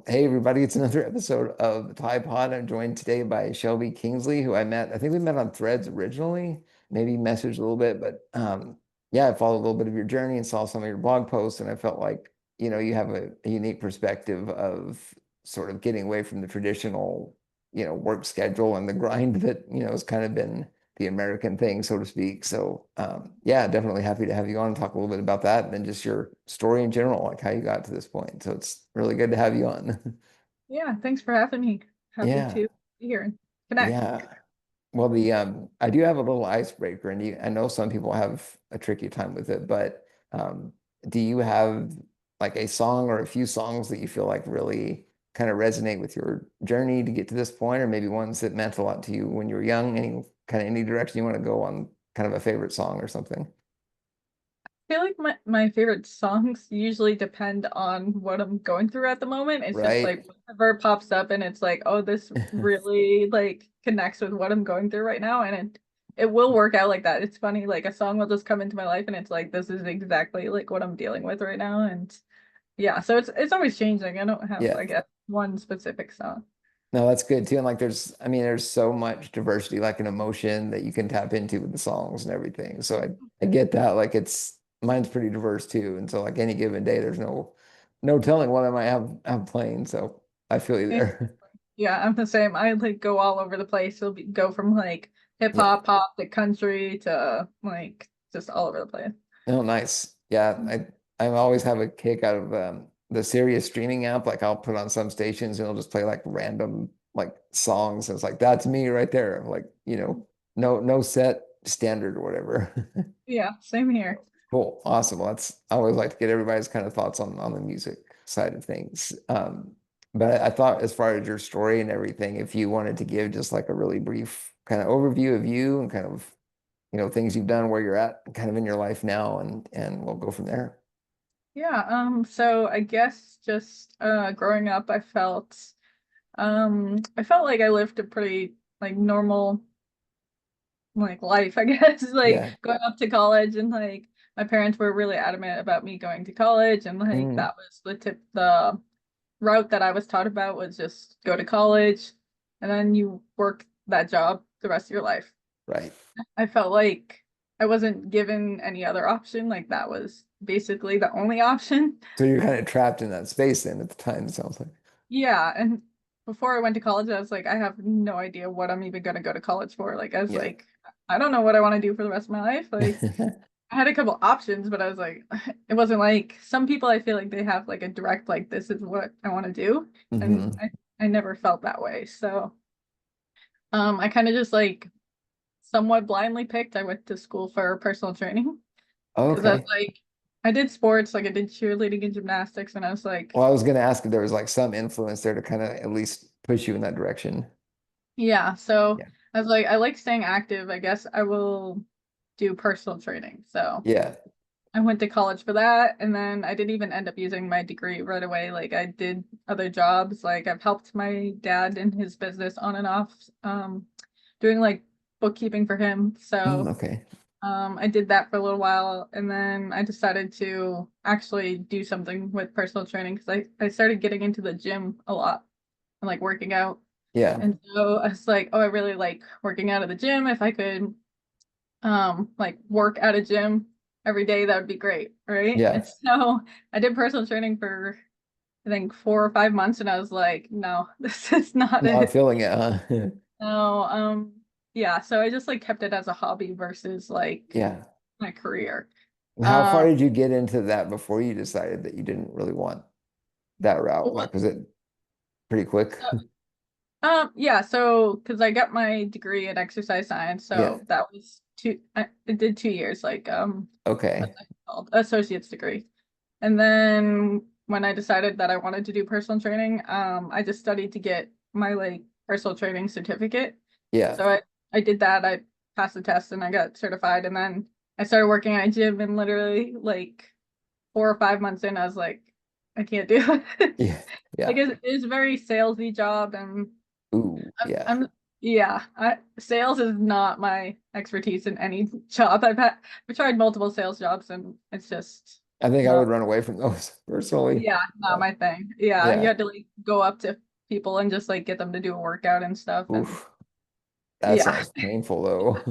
Hey everybody, it's another episode of the Tide Pod. I'm joined today by Shelby Kingsley, who I think we met on Threads originally, maybe messaged a little bit, but yeah, I followed a little bit of your journey and saw some of your blog posts, and I felt like, you have a unique perspective of sort of getting away from the traditional, work schedule and the grind that, has kind of been the American thing, so to speak. So yeah, definitely happy to have you on and talk a little bit about that and then just your story in general, like how you got to this point. So it's really good to have you on. Yeah, thanks for having me. Happy Yeah, to be here and connect. yeah. Well, the I do have a little icebreaker, and I know some people have a tricky time with it, but do you have like a song or a few songs that you feel like really kind of resonate with your journey to get to this point, or maybe ones that meant a lot to you when you were young? Any direction you want to go on, kind of a favorite song or something? I feel like my favorite songs usually depend on what I'm going through at the moment. It's just Right? like whatever pops up and it's like, oh, this really like connects with what I'm going through right now. And it will work out like that. It's funny, like a song will just come into my life and it's like this is exactly like what I'm dealing with right now. And yeah, so it's always changing. I don't have, Yeah. I guess, one specific song. No, that's good too. And like there's so much diversity, like an emotion that you can tap into with the songs and everything. So I get that. Like mine's pretty diverse too. And so like any given day, there's no telling what I might have playing. So I feel you there. Yeah, I'm the same. I like go all over the place. Go from like hip Yeah. hop, pop to country to like just all over the place. Oh, nice. Yeah. I always have a kick out of the Sirius streaming app. Like I'll put on some stations and it'll just play like random like songs. And it's like that's me right there. Like, no set standard or whatever. Yeah, same here. Cool. Awesome. Well, I always like to get everybody's kind of thoughts on the music side of things. But I thought as far as your story and everything, if you wanted to give just like a really brief kind of overview of you and kind of, things you've done, where you're at kind of in your life now, and we'll go from there. Yeah, so I guess just growing up I felt like I lived a pretty like normal like life, I guess, like Yeah. going up to college and like my parents were really adamant about me going to college and like Mm, that was the route that I was taught about was just go to college and then you work that job the rest of your life. right. I felt like I wasn't given any other option. Like that was basically the only option. So you're kind of trapped in that space then at the time, it sounds like. Yeah. And before I went to college, I was like, I have no idea what I'm even going to go to college for. Like, I was Yeah. like, I don't know what I want to do for the rest of my life. Like, I had a couple options, but I was like, it wasn't like some people I feel like they have like a direct, like, this is what I want to do. And Hmm. I never felt that way. So, I kind of just like somewhat blindly picked. I went to school for personal training because I was Okay. like, I did sports, like I did cheerleading and gymnastics, and I was like, Well, I was going to ask if there was like some influence there to kind of at least push you in that direction. yeah. So Yeah. I was like, I like staying active. I guess I will do personal training. So Yeah. I went to college for that, and then I didn't even end up using my degree right away. Like I did other jobs. Like I've helped my dad in his business on and off, doing like bookkeeping for him. Mm, So okay. I did that for a little while, and then I decided to actually do something with personal training because I started getting into the gym a lot and like working out. Yeah. And so I was like, oh, I really like working out at the gym. If I could like work at a gym every day, that would be great, right? And Yeah. so I did personal training for I think 4 or 5 months, and I was like, no, this is not Not it. feeling it, huh? No, yeah, so I just like kept it as a hobby versus like Yeah. my career. And how far Um, did you get into that before you decided that you didn't really want that route? what, Like, was it pretty quick? yeah, so because I got my degree in exercise science, Yeah. so that was I did 2 years, like what's Okay. that called? Associate's degree. And then when I decided that I wanted to do personal training, I just studied to get my like personal training certificate. Yeah. So I did that. I passed the test and I got certified. And then I started working at a gym and literally like 4 or 5 months in, I was like, I can't do it. Yeah. Like Yeah. it's a very salesy job and Ooh, yeah. I'm yeah, sales is not my expertise in any job. I've tried multiple sales jobs and it's just I think I No, would run away from those personally. yeah, not Yeah. my thing. Yeah, you Yeah. had to like go up to people and just like get them to do a workout and stuff. And Oof. That yeah, sounds painful though.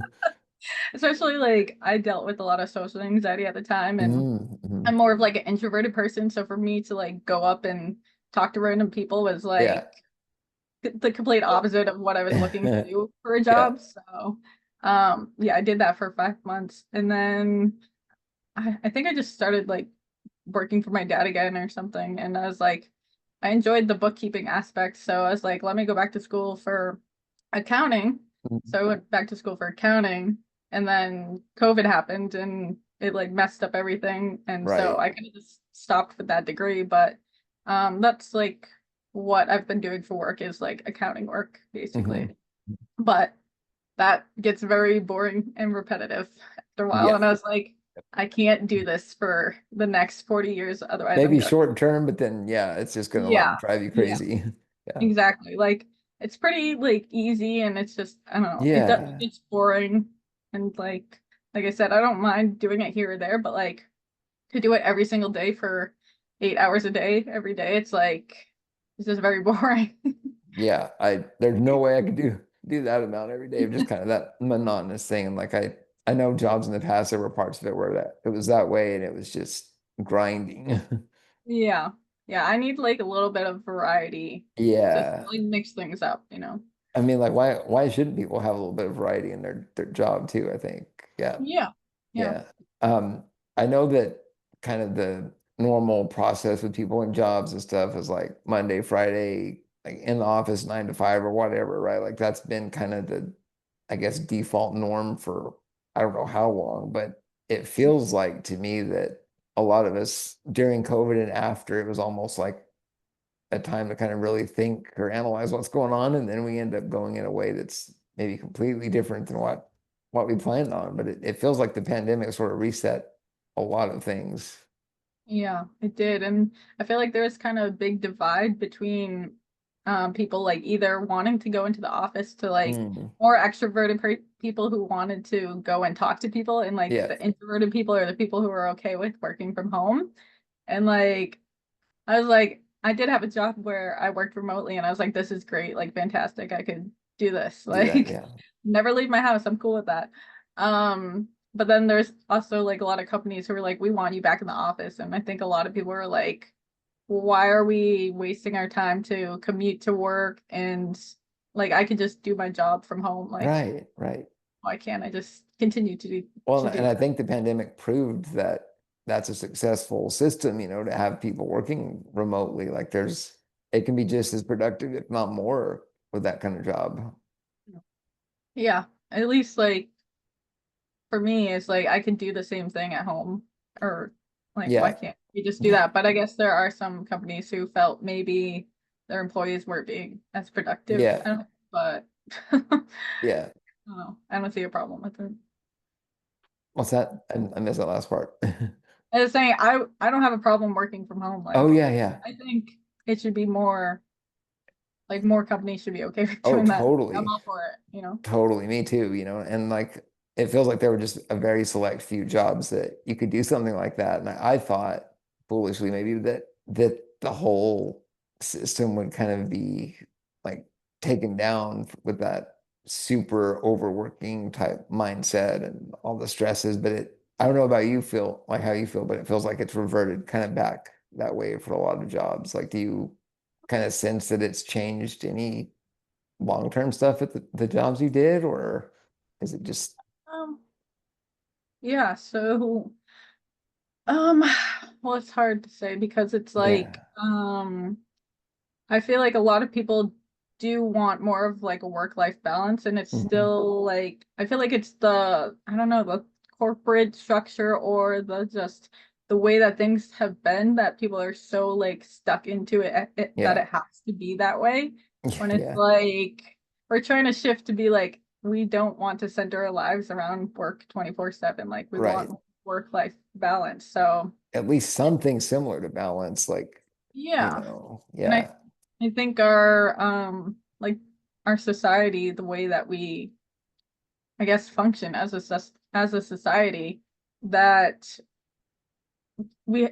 especially like I dealt with a lot of social anxiety at the time, and Mm-hmm. I'm more of like an introverted person. So for me to like go up and talk to random people was Yeah. like the complete opposite of what I was looking to do for a Yeah. job. So yeah, I did that for 5 months. And then I think I just started like working for my dad again or something. And I was like, I enjoyed the bookkeeping aspect. So I was like, let me go back to school for accounting. Mhm. So I went back to school for accounting. And then COVID happened and it like messed up everything. And so Right. I kind of just stopped with that degree. But that's like what I've been doing for work is like accounting work, Hmm. basically. But that gets very boring and repetitive after a while. Yeah. And I was like, I can't do this for the next 40 years. Otherwise, I'm Maybe going. short term, but then yeah, it's just gonna Yeah. like drive you Yeah. crazy. Yeah. Exactly. Like it's pretty like easy and it's just, I don't know, Yeah. it's boring. And like I said, I don't mind doing it here or there, but like to do it every single day for 8 hours a day, every day, it's just very boring. Yeah. There's no way I could do that amount every day of just kind of that monotonous thing. And like I know jobs in the past, there were parts of it where that it was that way and it was just grinding. Yeah. Yeah. I need like a little bit of variety to Yeah. like mix things up, you know? I mean, like why shouldn't people have a little bit of variety in their job too, I think. Yeah. Yeah. Yeah. Yeah. Um, I know that kind of the normal process with people in jobs and stuff is like Monday, Friday, like in the office 9 to 5 or whatever, right? Like that's been kind of the, I guess, default norm for I don't know how long, but it feels like to me that a lot of us during COVID and after it was almost like a time to kind of really think or analyze what's going on, and then we end up going in a way that's maybe completely different than what we planned on. But it feels like the pandemic sort of reset a lot of things. Yeah, it did. And I feel like there's kind of a big divide between people like either wanting to go into the office to like Mm, more extroverted people who wanted to go and talk to people, and like yeah, the introverted people or the people who are okay with working from home. And like I was like, I did have a job where I worked remotely and I was like, this is great, like fantastic. I could do this. do that. Like Yeah, never leave my house. I'm cool with that. But then there's also like a lot of companies who are like, we want you back in the office. And I think a lot of people are like, why are we wasting our time to commute to work and like I could just do my job from home. Like, right, right. why can't I just continue Well, to and do I that? think the pandemic proved that that's a successful system, to have people working remotely. Like it can be just as productive, if not more, with that kind of job. Yeah. At least like for me it's like I can do the same thing at home or like why Yeah, can't we just do yeah, that? But I guess there are some companies who felt maybe their employees weren't being as productive. yeah, I don't know, but I yeah. don't know. I don't see a problem with it. What's that? I missed that last part. I was saying I don't have a problem working from home. Oh Like yeah, yeah. I think it should be more like more companies should be okay with Oh, doing that. I'm totally. all for it, you know? Totally. Me too, and like it feels like there were just a very select few jobs that you could do something like that. And I thought foolishly maybe that the whole system would kind of be like taken down with that super overworking type mindset and all the stresses. But I don't know about you feel like how you feel, but it feels like it's reverted kind of back that way for a lot of jobs. Like, do you kind of sense that it's changed any long-term stuff at the jobs you did, or is it just, Um, yeah, so um well it's hard to say because it's like yeah. I feel like a lot of people do want more of like a work-life balance, and it's Mhm. still like I feel like it's I don't know, the corporate structure or the just the way that things have been that people are so like stuck into that Yeah. it has to be that way. When it's Yeah. like we're trying to shift to be like we don't want to center our lives around work 24/7. Like we Right. want work-life balance. So At least something similar to balance, like, yeah. And yeah. I think our like our society, the way that we I guess function as as a society, that we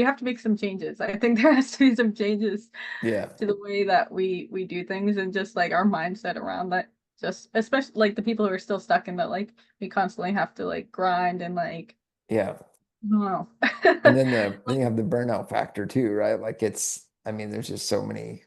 have to make some changes. I think there has to be some changes Yeah. to the way that we do things and just like our mindset around that. Just especially like the people who are still stuck in that like we constantly have to like grind and like Yeah. I don't know. And then then you have the burnout factor too, right? Like it's, I mean, there's just so many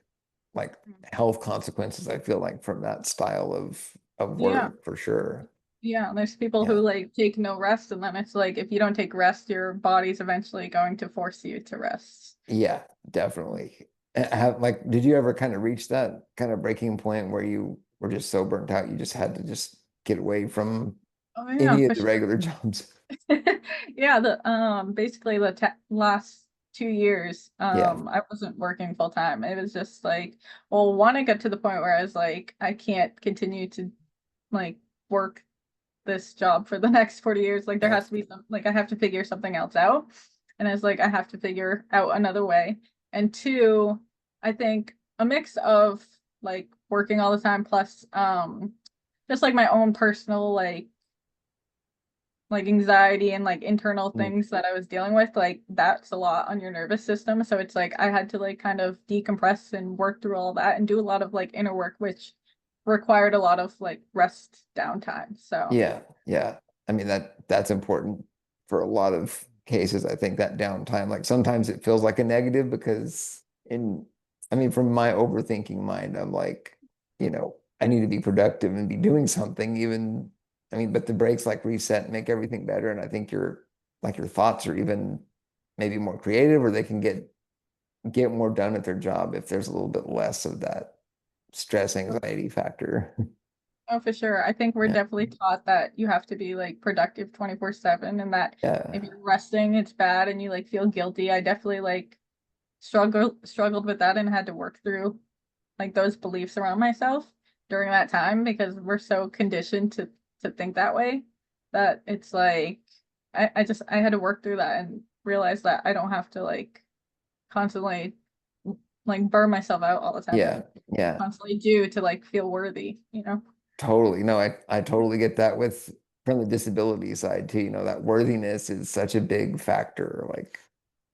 like health consequences, I feel like, from that style of Yeah. work for sure. Yeah, and there's people who Yeah. like take no rest, and then it's like if you don't take rest, your body's eventually going to force you to rest. Yeah, definitely. Have like, did you ever kind of reach that kind of breaking point where you were just so burnt out you just had to just get away from Oh yeah, any of for the sure. regular jobs? Yeah, the basically the last 2 years, Yeah. I wasn't working full time. It was just like, well, one, I got to the point where I was like, I can't continue to like work this job for the next 40 years. Like there Yeah. has to be some like I have to figure something else out. And it's like I have to figure out another way. And two, I think a mix of like working all the time plus just like my own personal like anxiety and like internal Mm. things that I was dealing with, like that's a lot on your nervous system. So it's like I had to like kind of decompress and work through all that and do a lot of like inner work, which required a lot of like rest downtime. So Yeah. Yeah. I mean that's important for a lot of cases. I think that downtime, like sometimes it feels like a negative because in I mean, from my overthinking mind, I'm like, I need to be productive and be doing something even I mean, but the breaks like reset and make everything better. And I think your thoughts are even maybe more creative or they can get more done at their job if there's a little bit less of that stress anxiety factor. oh, for sure. I think we're Yeah. definitely taught that you have to be like productive 24/7 and that if Yeah. you're resting, it's bad and you like feel guilty. I definitely like struggled with that and had to work through like those beliefs around myself during that time because we're so conditioned to think that way that it's like I had to work through that and realize that I don't have to like constantly like burn myself out all the time Yeah. and Yeah. constantly do to like feel worthy, you know? Totally. No, I totally get that with from the disability side too. That worthiness is such a big factor. Like,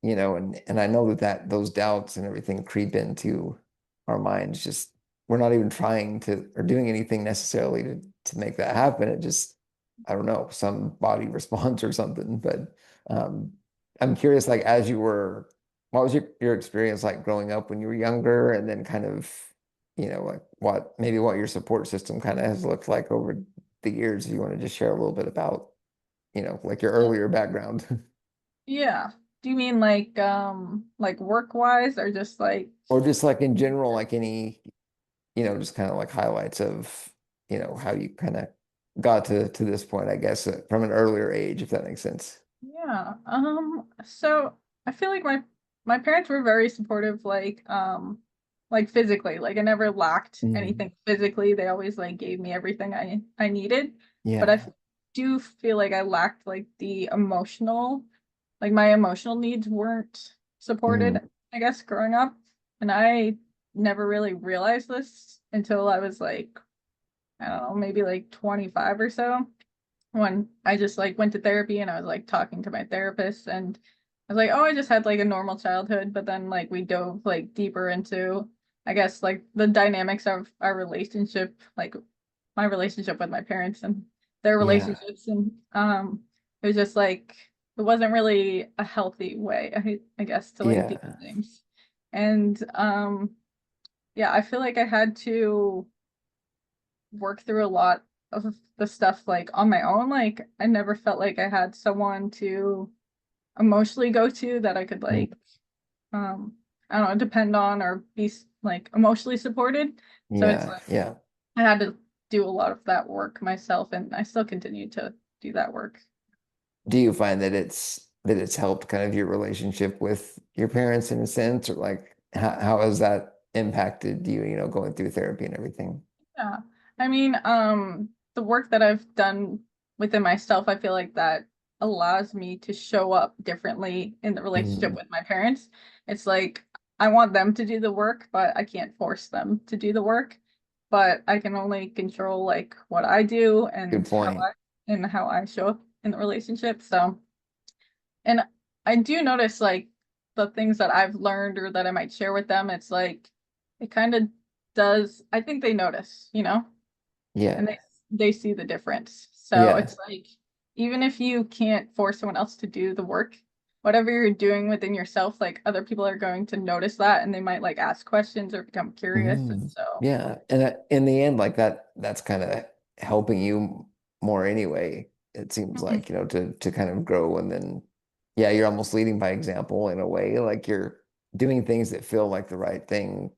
and I know that those doubts and everything creep into our minds. Just we're not even trying to or doing anything necessarily to make that happen. It just, I don't know, some body response or something. But um I'm curious, like as you were, what was your experience like growing up when you were younger and then kind of like what your support system kind of has looked like over the years. If you want to just share a little bit about, like your earlier background Yeah. Do you mean like work wise or just like or just like in general, like any, just kind of like highlights of, how you kind of got to this point, I guess, from an earlier age, if that makes sense. yeah. So I feel like my parents were very supportive, like physically. Like I never lacked Mm. anything physically. They always like gave me everything I needed. But Yeah. I do feel like I lacked like the emotional, like my emotional needs weren't Mm. supported, I guess, growing up. And I never really realized this until I was like, I don't know, maybe like 25 or so when I just like went to therapy and I was like talking to my therapist and I was like, oh, I just had like a normal childhood, but then like we dove like deeper into I guess like the dynamics of our relationship, like my relationship with my parents and their Yeah. relationships and it was just like it wasn't really a healthy way, I guess, to like do Yeah. things. And yeah, I feel like I had to work through a lot of the stuff like on my own. Like I never felt like I had someone to emotionally go to that I could Mm. like I don't know, depend on or be like emotionally supported. So it's Yeah. like Yeah. I had to do a lot of that work myself and I still continue to do that work. Do you find that it's helped kind of your relationship with your parents in a sense, or like how has that impacted you, going through therapy and everything? Yeah. I mean, the work that I've done within myself, I feel like that allows me to show up differently in the relationship Mm. with my parents. It's like I want them to do the work, but I can't force them to do the work. But I can only control like what I do Good point. and how I show up in the relationship. So, and I do notice like the things that I've learned or that I might share with them, it's like it kind of does, I think they notice, and Yeah. they see the difference. So Yeah. it's like even if you can't force someone else to do the work, whatever you're doing within yourself, like other people are going to notice that and they might like ask questions or become curious. And so Yeah. And in the end, like that's kind of helping you more anyway. It seems Mhm. like, to kind of grow and then, yeah, you're almost leading by example in a way, like you're doing things that feel like the right thing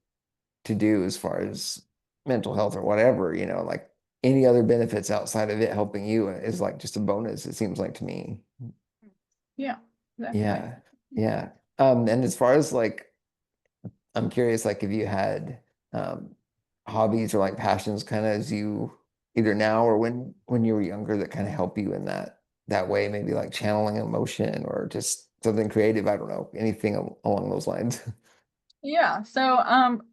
to do as far as mental health or whatever, like any other benefits outside of it helping you is like just a bonus, it seems like to me. Yeah, exactly. Yeah. Yeah. And as far as like, I'm curious, like, if you had um, hobbies or like passions kind of as you either now or when you were younger that kind of help you in that way, maybe like channeling emotion or just something creative. I don't know, anything along those lines. Yeah, so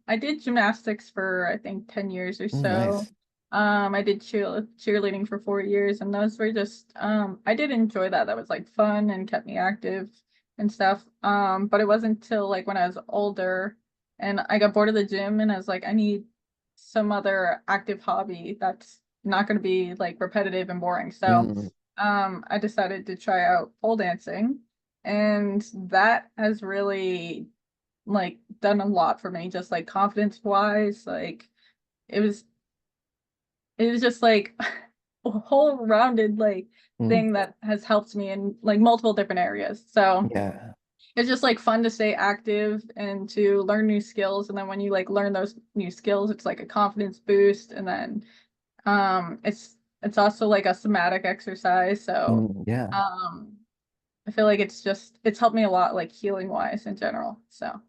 I did gymnastics for I think 10 years or so. Nice. I did cheerleading for 4 years and those were just I did enjoy that. That was like fun and kept me active and stuff. But it wasn't until like when I was older and I got bored of the gym and I was like, I need some other active hobby that's not going to be like repetitive and boring. So Mm, I decided to try out pole dancing and that has really like done a lot for me, just like confidence wise. Like it was it was just like a whole rounded like mm, thing that has helped me in like multiple different areas. So yeah, it's just like fun to stay active and to learn new skills. And then when you like learn those new skills, it's like a confidence boost. And then it's also like a somatic exercise. So yeah. um I feel like it's helped me a lot like healing wise in general. So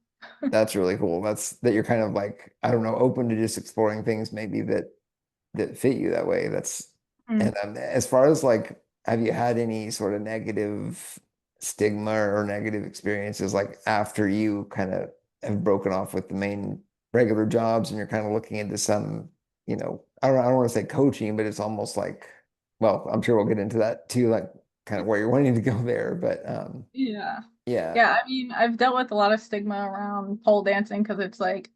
That's really cool. That's that you're kind of like, I don't know, open to just exploring things maybe that fit you that way. That's mm. and as far as like, have you had any sort of negative stigma or negative experiences like after you kind of have broken off with the main regular jobs and you're kind of looking into some, I don't want to say coaching, but it's almost like, well, I'm sure we'll get into that too, like kind of where you're wanting to go there. But Yeah. yeah, Yeah, I mean, I've dealt with a lot of stigma around pole dancing because it's like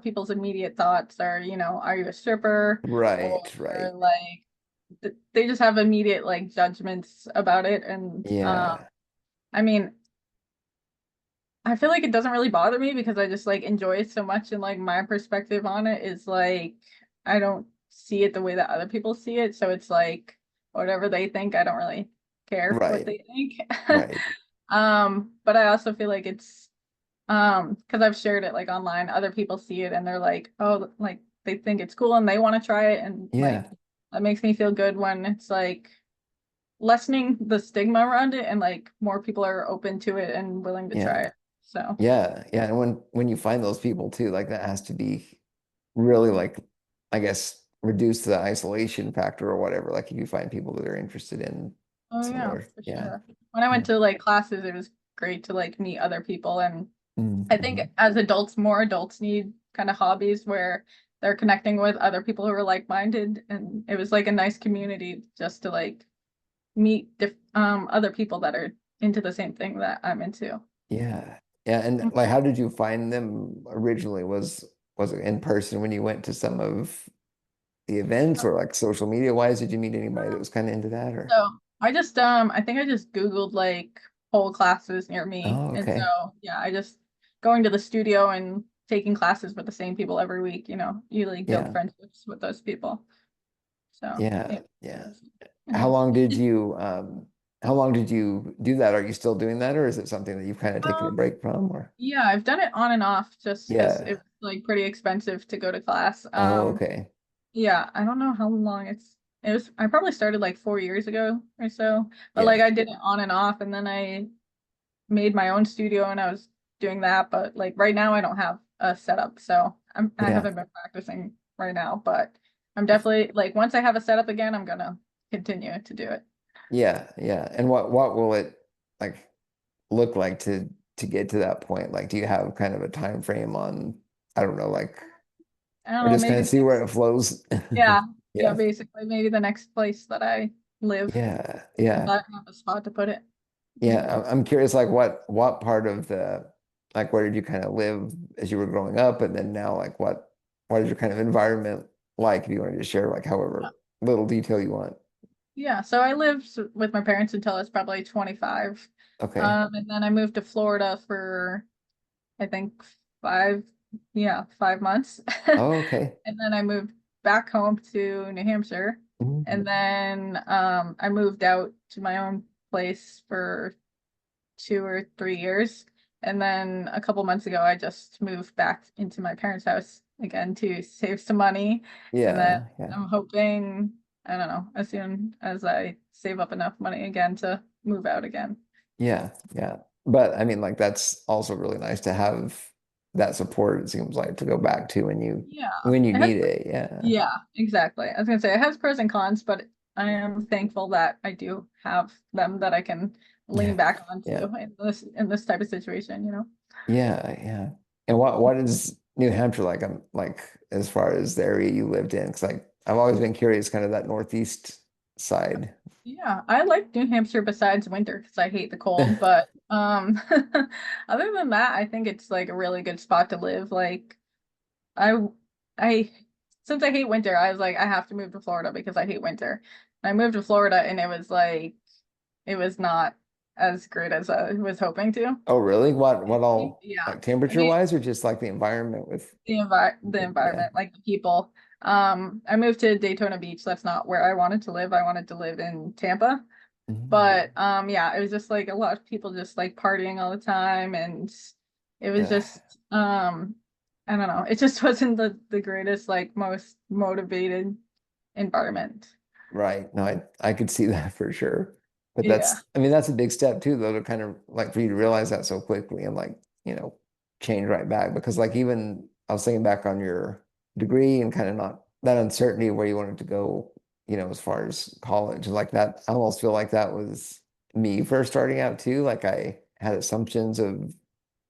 people's immediate thoughts are, are you a stripper? Or right, right. like they just have immediate like judgments about it and Yeah, I mean, I feel like it doesn't really bother me because I just like enjoy it so much and like my perspective on it is like I don't see it the way that other people see it, so it's like whatever they think, I don't really care what right, they think. right. But I also feel like it's because I've shared it like online, other people see it and they're like, oh, like they think it's cool and they want to try it and like Yeah, that makes me feel good when it's like lessening the stigma around it and like more people are open to it and willing to try yeah. it. So, Yeah, yeah, and when you find those people too, like that has to be really like, I guess, reduce the isolation factor or whatever. Like if you find people that are interested in oh yeah, similar, for yeah, sure. When I went yeah, to like classes, it was great to like meet other people and I think mm-hmm. as adults, more adults need kind of hobbies where they're connecting with other people who are like-minded, and it was like a nice community just to like meet other people that are into the same thing that I'm into. Yeah, yeah. And like, how did you find them originally? Was it in person when you went to some of the events, or like social media wise? Did you meet anybody that was kind of into that, or? So I think I just Googled like whole classes near me. Oh, And okay. so yeah, I just going to the studio and taking classes with the same people every week, you like build Yeah, friendships with those people. So yeah, yeah. yeah. And How then long did you how long did you do that? Are you still doing that, or is it something that you've kind of taken a um break from, or? yeah, I've done it on and off just because it Yeah. was like pretty expensive to go to class. Oh, okay. Yeah, I don't know how long it was I probably started like 4 years ago or so, but like Yeah. I did it on and off and then I made my own studio and I was doing that, but like right now I don't have a setup, so I Yeah. haven't been practicing right now, but I'm definitely like once I have a setup again, I'm gonna continue to do it. Yeah. Yeah. And what will it like look like to get to that point? Like, do you have kind of a time frame on, I don't know, like, I don't or know, just kind maybe of see where it flows? yeah, yeah, Yeah. basically maybe the next place that I live Yeah. if Yeah. I have a spot to put it. Yeah, I'm curious, like what part of the like where did you kind of live as you were growing up, and then now like what is your kind of environment like? If you wanted to share, like however little detail you want. Yeah, so I lived with my parents until I was probably 25. Okay. And then I moved to Florida for I think five, yeah, 5 months. Oh, okay. And then I moved back home to New Hampshire. Mhm. And then I moved out to my own place for 2 or 3 years. And then a couple months ago, I just moved back into my parents' house again to save some money. And then Yeah, yeah, I'm hoping, I don't know, as soon as I save up enough money again to move out again. yeah, yeah. But I mean, like that's also really nice to have that support, it seems like, to go back to Yeah. when you It has, need it. Yeah. yeah, exactly. I was gonna say it has pros and cons, but I am thankful that I do have them that I can lean Yeah. back onto Yeah. in this type of situation, you know? Yeah, yeah. And what is New Hampshire like? I'm like as far as the area you lived in, because like I've always been curious, kind of that northeast side. Yeah, I like New Hampshire besides winter because I hate the cold, but other than that, I think it's like a really good spot to live. Like I I since I hate winter, I was like I have to move to Florida because I hate winter. I moved to Florida and it was like it was not as great as I was hoping to. Oh, really? What all Yeah. like temperature The wise, or just like the environment with the yeah. environment, like the people. I moved to Daytona Beach. That's not where I wanted to live. I wanted to live in Tampa. Mhm. But yeah, it was just like a lot of people just like partying all the time and it was Yeah. just I don't know. It just wasn't the greatest like most motivated environment. Right. No, I could see that for sure. But Yeah. that's, I mean, that's a big step too, though, to kind of like for you to realize that so quickly and like, change right back. Because like even I was thinking back on your degree and kind of not that uncertainty where you wanted to go, as far as college, like that, I almost feel like that was me first starting out too. Like I had assumptions of,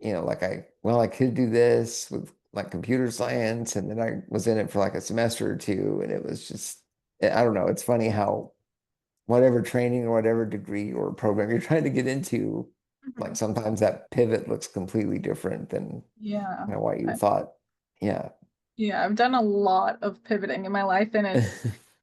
like I could do this with like computer science, and then I was in it for like a semester or two, and it was just I don't know. It's funny how whatever training or whatever degree or program you're trying to get into, like Mhm. sometimes that pivot looks completely different than Yeah. what you I, thought. Yeah. yeah, I've done a lot of pivoting in my life and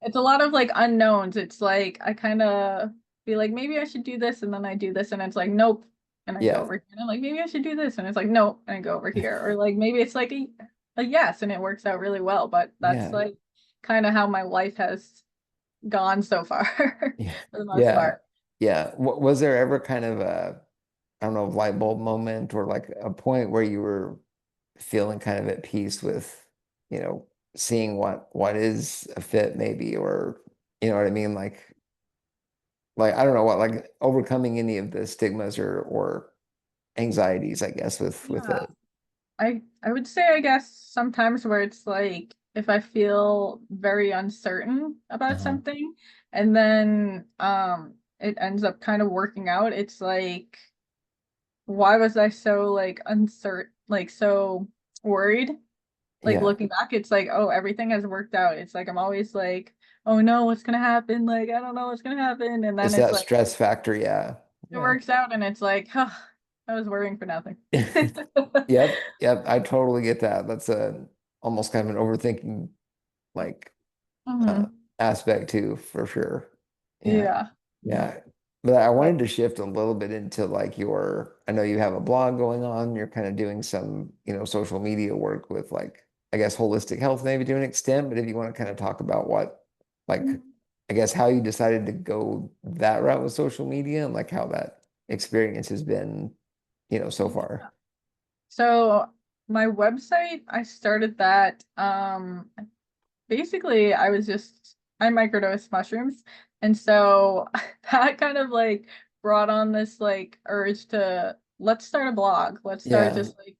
it's a lot of like unknowns. It's like I kind of be like maybe I should do this and then I do this and it's like nope and I go Yeah. over here and I'm like maybe I should do this and it's like nope and I go over here or like maybe it's like a yes and it works out really well, but that's Yeah. like kind of how my life has gone so far Yeah. for the most Yeah. part. Yeah. Was there ever kind of I don't know, light bulb moment or like a point where you were feeling kind of at peace with, you know, seeing what is a fit maybe, or you know what I mean? Like I don't know what, like overcoming any of the stigmas or anxieties, I guess, with Yeah. it. I would say I guess sometimes where it's like if I feel very uncertain about Uh-huh. something and then it ends up kind of working out, it's like why was I so like uncertain like so worried? Like Yeah. looking back, it's like, oh, everything has worked out. It's like I'm always like, oh no, what's gonna happen? Like I don't know what's gonna happen. And then It's it's that like stress factor. Yeah. it Yeah. works out and it's like, huh, I was worrying for nothing. Yep. Yep. I totally get that. That's a almost kind of an overthinking like uh Mhm. aspect too, for sure. Yeah. Yeah. Yeah. But I But wanted to shift a little bit into like I know you have a blog going on. You're kind of doing some, social media work with like, I guess, holistic health maybe to an extent. But if you want to kind of talk about like, I guess, how you decided to go that route with social media and like how that experience has been, so far. so my website, I started that basically I microdose mushrooms. And so that kind of like brought on this like urge to let's start a blog. Let's start Yeah. just like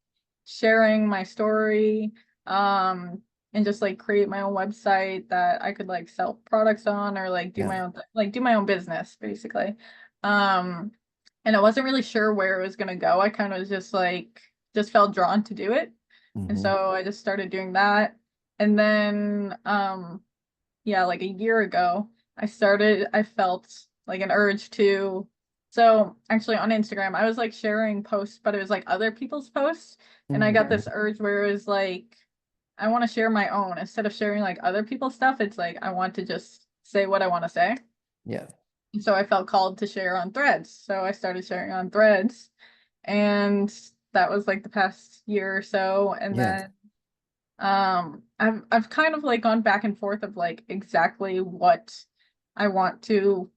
sharing my story and just like create my own website that I could like sell products on or like do Yeah. my own like do my own business basically. Um and I wasn't really sure where it was gonna go. I kind of was just like just felt drawn to do it. And Hmm. so I just started doing that. And then yeah, like a year ago, I felt like an urge to So actually on Instagram, I was like sharing posts, but it was like other people's posts. And I got Mm, this urge where it was like, I want to share my own instead of sharing like other people's stuff. It's like, I want to just say what I want to say. yeah, And so I felt called to share on threads. So I started sharing on threads. And that was like the past year or so. And yeah, then I've kind of like gone back and forth of like exactly what I want to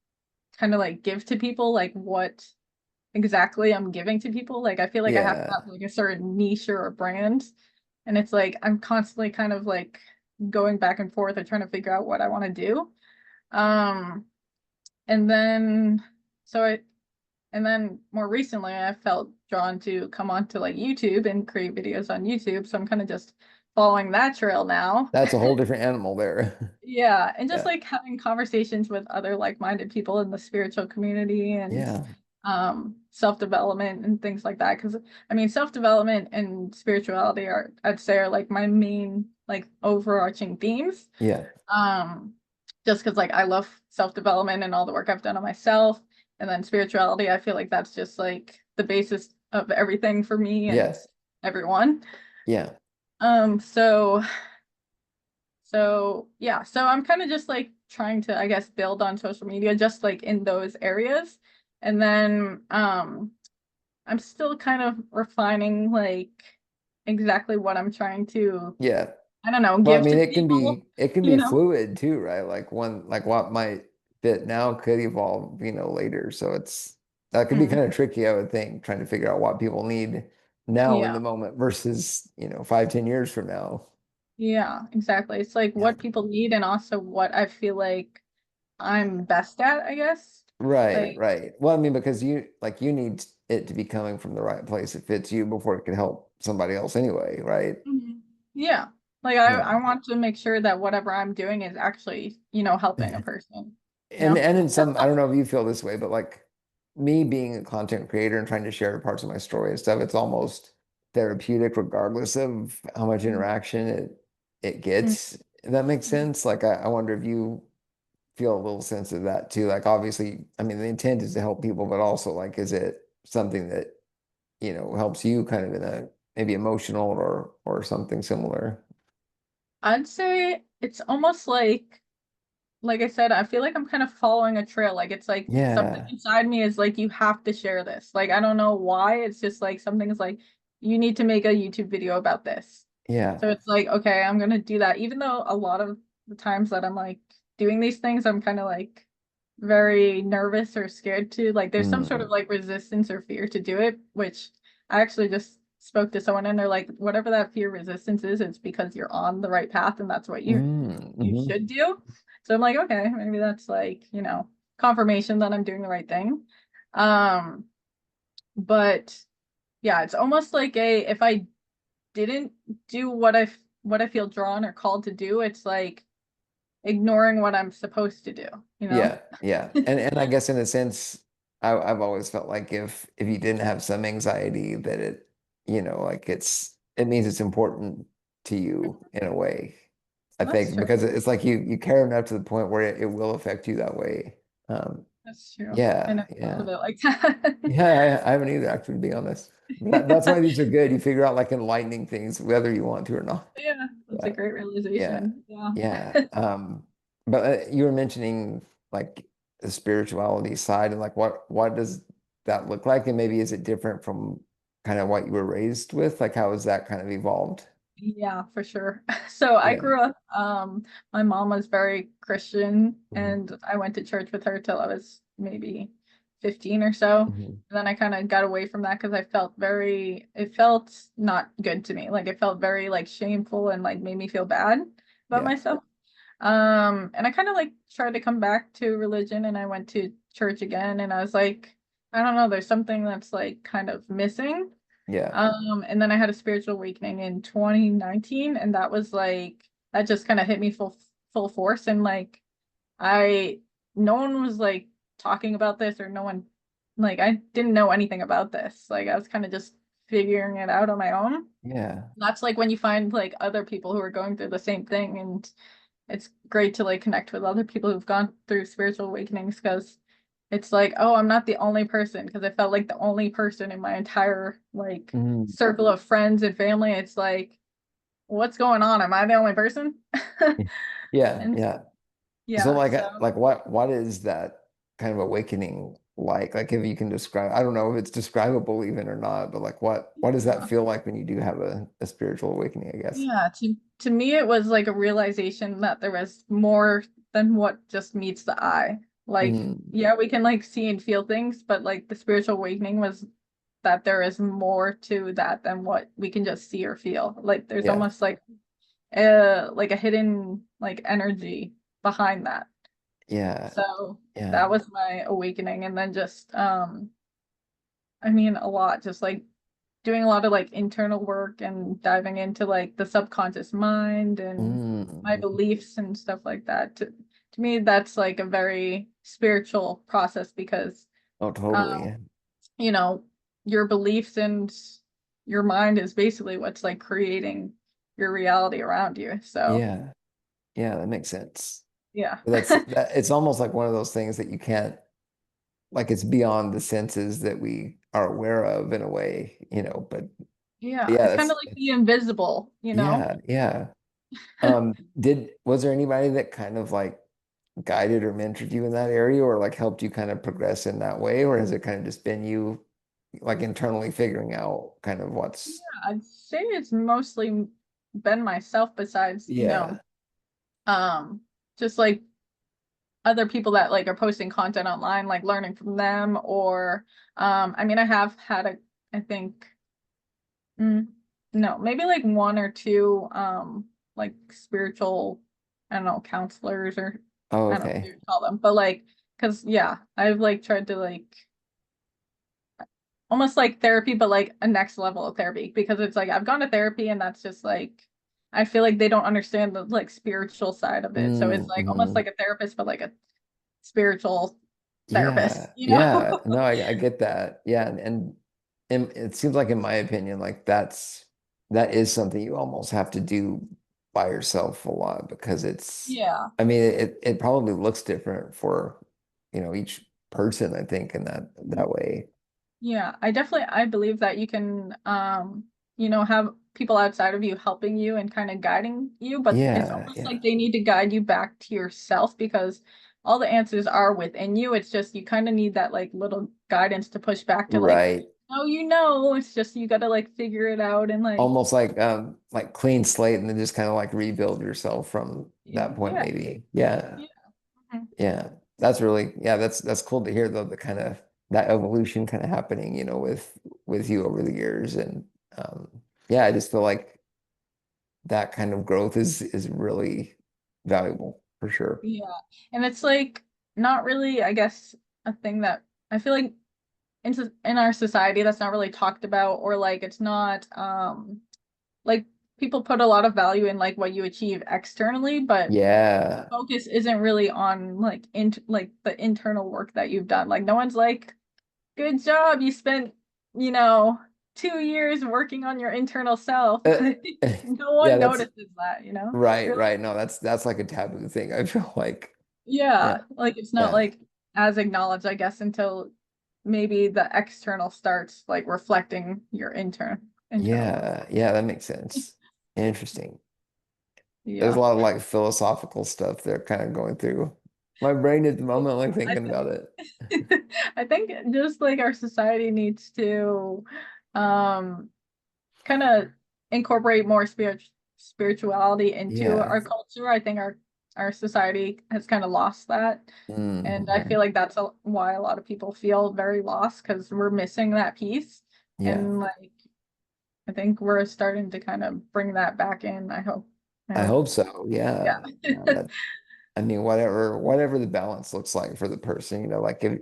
kind of like give to people, like what exactly I'm giving to people. Like I feel like I have to yeah, have like a certain niche or a brand. And it's like I'm constantly kind of like going back and forth and trying to figure out what I want to do. Um and then so I and then more recently I felt drawn to come onto like YouTube and create videos on YouTube. So I'm kind of just following that trail now. that's a whole different animal there. Yeah, and just Yeah, like having conversations with other like-minded people in the spiritual community and yeah, self-development and things like that. Because I mean, self-development and spirituality are, I'd say, are like my main like overarching themes. yeah, Um, just because like I love self-development and all the work I've done on myself, and then spirituality, I feel like that's just like the basis of everything for me and yes, everyone. yeah, Um, so so yeah, so I'm kind of just like trying to, I guess, build on social media just like in those areas. And then I'm still kind of refining like exactly what I'm trying to, yeah. I don't know, Well, I give mean, to people, it can you be know? fluid too, right? Like one like what might fit now could evolve, later. So it's that could be Mm, kind of tricky, I would think, trying to figure out what people need now in yeah. the moment versus, 5, 10 years from now. Yeah, exactly. It's like Yeah. what people need and also what I feel like I'm best at, I guess. Right, Like, right. Well, I mean, because you need it to be coming from the right place. It fits you before it can help somebody else anyway, right? mhm. Yeah. Like Yeah. I want to make sure that whatever I'm doing is actually, helping a person, you And know? and in some, I don't know if you feel this way, but like me being a content creator and trying to share parts of my story and stuff, it's almost therapeutic regardless of how much Mm, interaction it mm, gets. If that makes mm. sense. Like I wonder if you feel a little sense of that too. Like obviously, I mean, the intent is to help people, but also like, is it something that, helps you kind of in a maybe emotional or something similar? I'd say it's almost like I said, I feel like I'm kind of following a trail. Like it's like something Yeah, inside me is like you have to share this. Like I don't know why. It's just like something is like you need to make a YouTube video about this. yeah. So it's like, okay, I'm gonna do that. Even though a lot of the times that I'm like doing these things, I'm kind of like very nervous or scared to. Like there's some sort Mm, of like resistance or fear to do it, which I actually just spoke to someone and they're like, whatever that fear resistance is, it's because you're on the right path and that's what you mhm. should do. So I'm like, okay, maybe that's like, confirmation that I'm doing the right thing. Um, but yeah, it's almost like a if I didn't do what I feel drawn or called to do, it's like ignoring what I'm supposed to do, you know? Yeah, yeah. And I guess in a sense, I've always felt like if you didn't have some anxiety that like it means it's important to you in a way. I That's think true. because it's like you care enough to the point where it will affect you that way. That's true. I Yeah, never thought of yeah. it like that. Yeah, I haven't either, actually, to be honest. That's why these are good. You figure out like enlightening things, whether you want to or not. Yeah, that's a Yeah. great Yeah. realization. Yeah. Yeah. But you were mentioning like the spirituality side and like what does that look like? And maybe is it different from kind of what you were raised with? Like how has that kind of evolved? Yeah, for sure. So I Yeah. grew up, my mom was very Christian Hmm. and I went to church with her till I was maybe 15 or so. Hmm. And then I kind of got away from that because it felt not good to me. Like it felt very like shameful and like made me feel bad about Yeah. myself. And I kind of like tried to come back to religion and I went to church again and I was like, I don't know, there's something that's like kind of missing. Yeah. And then I had a spiritual awakening in 2019, and that was like that just kind of hit me full force. And like I no one was like talking about this, or no one like I didn't know anything about this. Like I was kind of just figuring it out on my own. Yeah. That's like when you find like other people who are going through the same thing, and it's great to like connect with other people who've gone through spiritual awakenings because it's like, oh, I'm not the only person, because I felt like the only person in my entire like Mm. circle of friends and family. It's like, what's going on? Am I the only person? Yeah, And yeah. So yeah, so like what is that kind of awakening like? Like if you can describe, I don't know if it's describable even or not, but like what does that yeah. feel like when you do have a spiritual awakening, I guess? Yeah, to me it was like a realization that there was more than what just meets the eye. Like, Mm, yeah, we can like see and feel things, but like the spiritual awakening was that there is more to that than what we can just see or feel. Like there's yeah. almost like a hidden like energy behind that. Yeah. So Yeah. that was my awakening. And then just I mean a lot, just like doing a lot of like internal work and diving into like the subconscious mind and my Mm. beliefs and stuff like that. To me, that's like a very spiritual process because, Oh, um, totally. you know, your beliefs and your mind is basically what's like creating your reality around you. So, Yeah. Yeah, that makes sense. yeah. It's almost like one of those things that you can't like it's beyond the senses that we are aware of in a way, but Yeah, yeah, it's kind of like the invisible, you know? yeah, yeah. Was there anybody that kind of like guided or mentored you in that area or like helped you kind of progress in that way? Or has it kind of just been you like internally figuring out kind of what's, I'd say it's mostly been myself besides, yeah. um, just like other people that like are posting content online, like learning from them, or I mean, I have had I think, mm, no, maybe like one or two like spiritual, I don't know, counselors, or Oh, I don't know what okay. you would call them, but like, because yeah, I've like tried to like almost like therapy, but like a next level of therapy, because it's like I've gone to therapy and that's just like I feel like they don't understand the like spiritual side of it. So it's like almost Mm-hmm. like a therapist, but like a spiritual therapist, Yeah, you yeah. know? No, I get that. Yeah, and it seems like in my opinion, like that is something you almost have to do by yourself a lot because Yeah. I mean it probably looks different for, each person, I think, in that way. Yeah, I believe that you can have people outside of you helping you and kind of guiding you, but it's Yeah, almost yeah. like they need to guide you back to yourself because all the answers are within you. It's just you kind of need that like little guidance to push back to like, Right. oh, it's just you gotta like figure it out and Almost like clean slate and then just kind of like rebuild yourself from that point yeah. maybe. Yeah. Yeah. Mhm. Yeah, that's cool to hear though, the kind of that evolution kind of happening, with you over the years. And um yeah, I just feel like that kind of growth is really valuable for sure. Yeah. And it's like not really, I guess, a thing that I feel like in our society that's not really talked about, or like it's not like people put a lot of value in like what you achieve externally, but the Yeah. focus isn't really on like the internal work that you've done. Like no one's like, good job, you spent, you know, 2 years working on your internal self. Uh, No yeah, one that's notices that. right, You're like, right. No, that's like a taboo thing. I feel like, yeah, yeah, like it's not yeah, like as acknowledged, I guess, until maybe the external starts like reflecting your internal work. yeah, that makes sense. Interesting. There's a Yeah. lot of like philosophical stuff they're kind of going through my brain at the Yeah, moment, like I thinking about think it. I think just like our society needs to um kind of incorporate more spirituality into Yeah. our culture. I think our society has kind of lost that. And I Mhm. feel like why a lot of people feel very lost because we're missing that piece. Yeah. And like I think we're starting to kind of bring that back in. I hope. I I hope. hope so. Yeah. Yeah. Yeah. I mean, whatever the balance looks like for the person, like if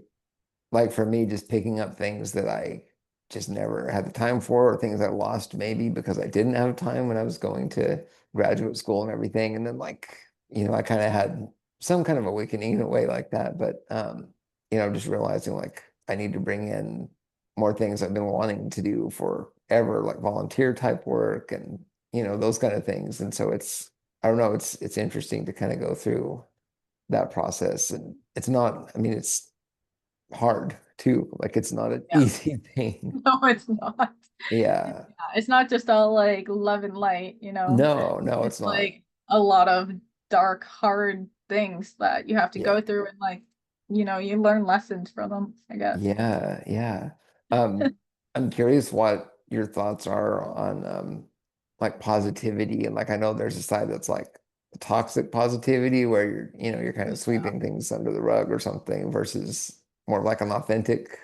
like for me, just picking up things that I just never had the time for, or things I lost maybe because I didn't have time when I was going to graduate school and everything. And then like, I kind of had some kind of awakening in a way like that. But just realizing like I need to bring in more things I've been wanting to do forever, like volunteer type work and those kind of things. And so I don't know, it's interesting to kind of go through that process. And it's not, I mean, hard too. Like it's not an Yeah. easy thing. No, it's not. Yeah. It's not just all like love and light, you know. No, no, It's it's not. like a lot of dark, hard things that you have to Yeah. go through and like, you learn lessons from them, I guess. Yeah, yeah. Um, I'm curious what your thoughts are on like positivity, and like I know there's a side that's like toxic positivity where you're kind of sweeping things under the rug or something versus more of like an authentic,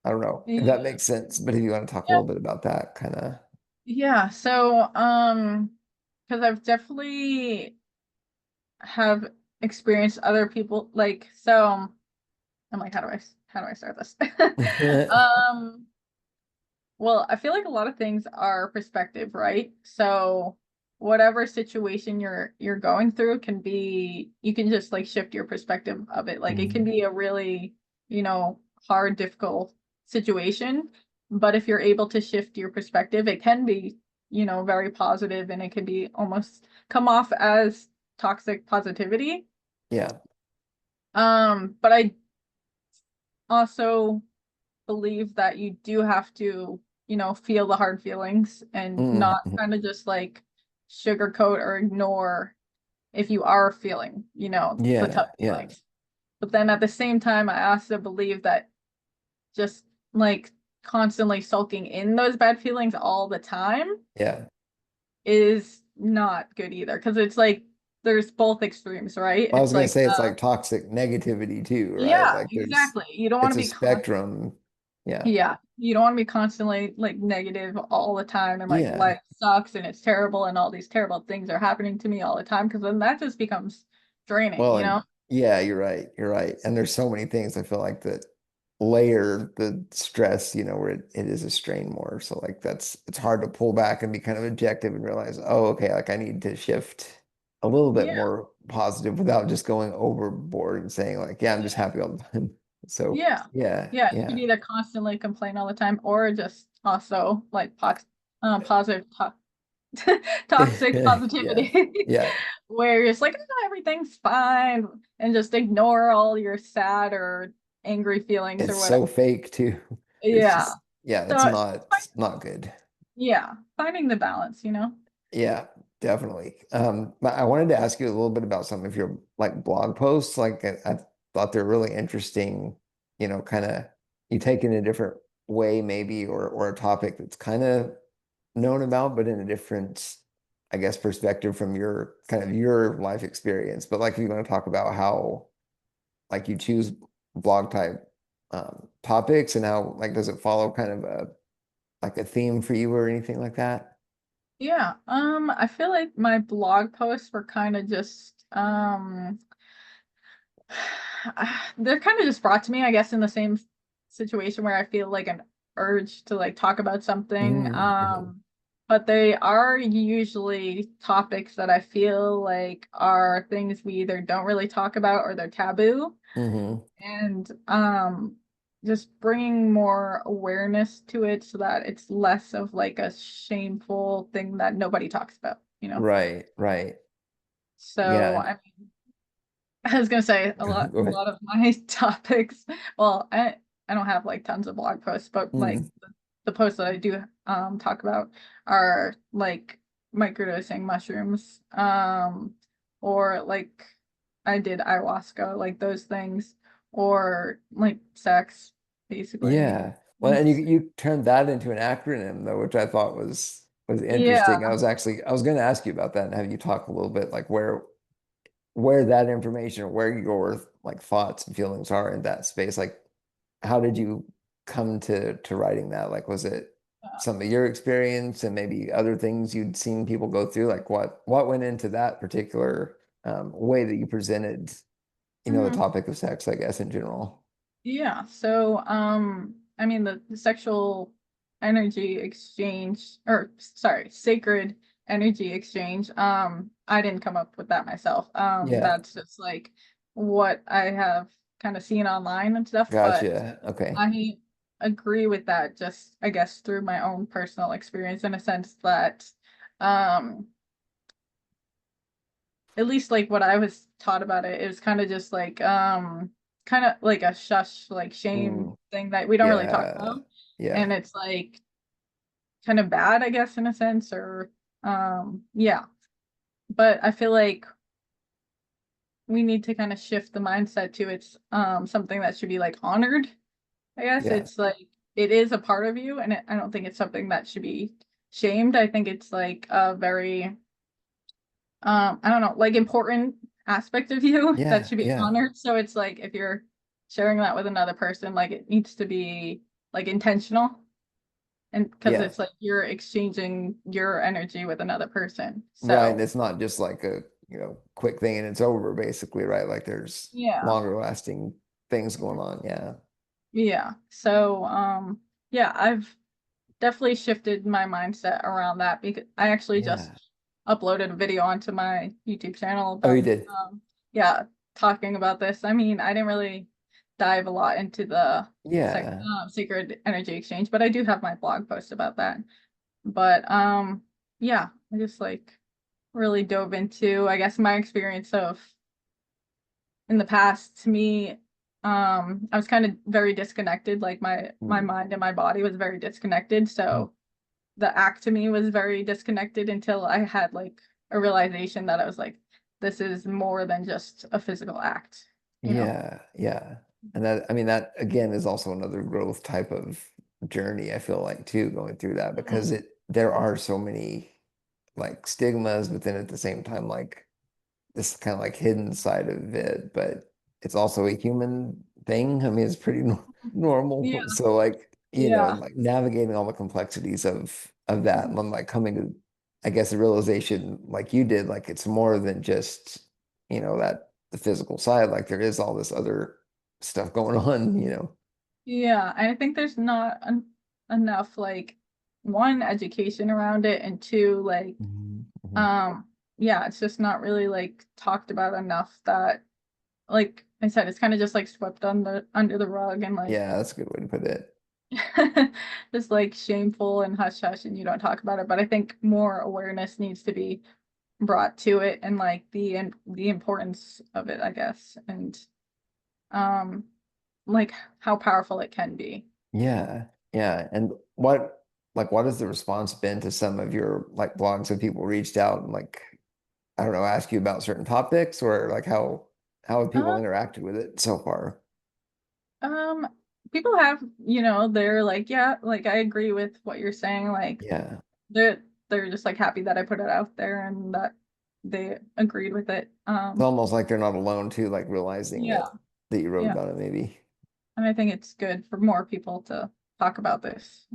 I don't know if that Yeah. makes sense, but if you want to talk a Yeah. little bit about that kind of. Yeah. So, because I've definitely have experienced other people like so I'm like, how do I start this? Um, well, I feel like a lot of things are perspective, right? So whatever situation you're going through can be you can just like shift your perspective of it. Like it can Mhm. be a really, hard, difficult situation, but if you're able to shift your perspective, it can be, very positive and it can be almost come off as toxic positivity. Yeah. But I also believe that you do have to, feel the hard feelings and not Mhm. kind of just like sugarcoat or ignore if you are feeling, the tough Yeah, yeah, feelings. But then at the same time, I also believe that just like constantly sulking in those bad feelings all the time yeah. is not good either. Because it's like there's both extremes, right? I was It's gonna like, say it's like toxic negativity too, right? yeah, Like there's exactly. You don't want it's to a be con spectrum. Yeah. Yeah, you don't want to be constantly like negative all the time and like Yeah. life sucks and it's terrible and all these terrible things are happening to me all the time because then that just becomes draining, Well, you know? and yeah, you're right. You're right. And there's so many things I feel like that layer the stress, where it is a strain more. So like it's hard to pull back and be kind of objective and realize, oh, okay, like I need to shift a little bit Yeah, more positive without just going overboard and saying like, yeah, I'm just yeah, happy all the time. So yeah, yeah, yeah. You can yeah. either constantly complain all the time or just also like positive toxic Yeah. positivity Yeah. where it's like, oh, everything's fine and just ignore all your sad or angry feelings or It's whatever. so fake too. It's Yeah. just, yeah, So it's not good. yeah, finding the balance. Yeah, definitely. But I wanted to ask you a little bit about some of your like blog posts. Like I thought they're really interesting, kind of you take in a different way maybe or a topic that's kind of known about, but in a different, I guess, perspective from your kind of your life experience. But like if you want to talk about how like you choose blog type topics and how like does it follow kind of a like a theme for you or anything like that? Yeah, I feel like my blog posts were kind of just they're kind of just brought to me, I guess, in the same situation where I feel like an urge to like talk about something. Mm-hmm. But they are usually topics that I feel like are things we either don't really talk about or they're taboo. Mm-hmm. And just bringing more awareness to it so that it's less of like a shameful thing that nobody talks about. Right, right. So Yeah. I I was gonna say a lot Go a ahead. lot of my topics. Well, I don't have like tons of blog posts, but like Mm. the posts that I do talk about are like microdosing mushrooms, or like I did ayahuasca, like those things, or like sex, basically. Yeah. Well, and you turned that into an acronym though, which I thought was interesting. Yeah. I was going to ask you about that and have you talk a little bit like where that information, where your like thoughts and feelings are in that space. Like, how did you come to writing that? Like, was it some of your experience and maybe other things you'd seen people go through? Like, what went into that particular way that you presented, the Mhm. topic of sex, I guess, in general? Yeah. So, I mean, the sexual energy exchange, or sorry, sacred energy exchange, I didn't come up with that myself. Yeah, That's just like what I have kind of seen online and stuff, but gotcha. Okay. I agree with that just, I guess, through my own personal experience in a sense that, um, at least like what I was taught about it, it was kind of just like, kind of like a shush, like shame Mm, thing that we don't really talk about. yeah. Yeah. And it's like kind of bad, I guess, in a sense, or yeah. But I feel like we need to kind of shift the mindset to it's something that should be like honored. I guess Yeah. it's like it is a part of you, and I don't think it's something that should be shamed. I think it's like a very I don't know, like important aspect of you that Yeah. should be Yeah. honored. So it's like if you're sharing that with another person, like it needs to be like intentional, and because Yeah. it's like you're exchanging your energy with another person. Right. And So it's not just like a, quick thing and it's over basically, right? Like there's yeah. longer lasting things going on. Yeah. Yeah. So yeah, I've definitely shifted my mindset around that because I actually just Yeah. uploaded a video onto my YouTube channel Oh, you about did. yeah, talking about this. I mean, I didn't really dive a lot into the Yeah. sacred energy exchange, but I do have my blog post about that. But yeah, I just like really dove into, I guess, my experience of in the past. To me, I was kind of very disconnected, like my Mm. mind and my body was very disconnected. So the act to me was very disconnected until I had like a realization that I was like, this is more than just a physical act, you know? Yeah, yeah. And that, I mean, that again is also another growth type of journey, I feel like too, going through that because Mhm. there are so many like stigmas, but then at the same time, like this kind of like hidden side of it, but it's also a human thing. I mean, it's pretty Yeah, normal. So like, yeah, like navigating all the complexities of that and then like coming to, I guess, a realization like you did, like it's more than just, that the physical side, like there is all this other stuff going on. yeah. I think there's not enough like one education around it, and two like Mhm, mhm. um yeah, it's just not really like talked about enough that like I said, it's kind of just like swept under the rug and like Yeah, that's a good way to put it. just like shameful and hush hush and you don't talk about it. But I think more awareness needs to be brought to it and like the importance of it, I guess, and um like how powerful it can be. Yeah, yeah. And what has the response been to some of your like blogs? Have people reached out and like, I don't know, ask you about certain topics or like how have people Uh, interacted with it so far? um People have, they're like, yeah, like I agree with what you're saying. Like Yeah. they're just like happy that I put it out there and that they agreed with it. It's almost like they're not alone too, like realizing Yeah, that you wrote yeah. about it maybe. And I think it's good for more people to talk about this.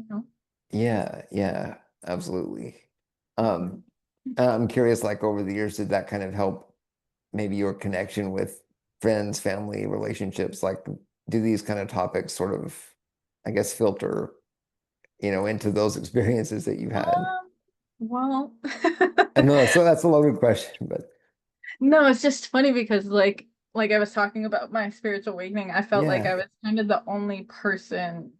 Yeah, yeah, absolutely. Mhm. Um, I'm curious, like over the years, did that kind of help maybe your connection with friends, family, relationships? Like, do these kind of topics sort of, I guess, filter, into those experiences that you had? Um, well, I know that's a loaded question, but no, it's just funny because like I was talking about my spiritual awakening, I felt like yeah. I was kind of the only person.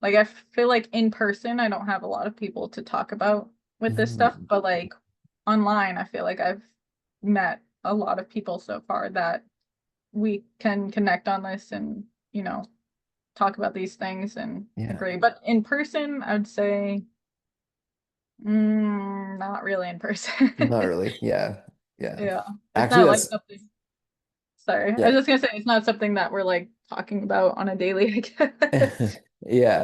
Like I feel like in person I don't have a lot of people to talk about with this stuff, Mm, but like online I feel like I've met a lot of people so far that we can connect on this and, talk about these things and yeah. agree. But in person, I would say not really in person. Not really. Yeah. Yeah. Yeah. It's Actually, not like that's something. Sorry. I yeah. was just gonna say it's not something that we're like talking about on a daily, I guess. Yeah,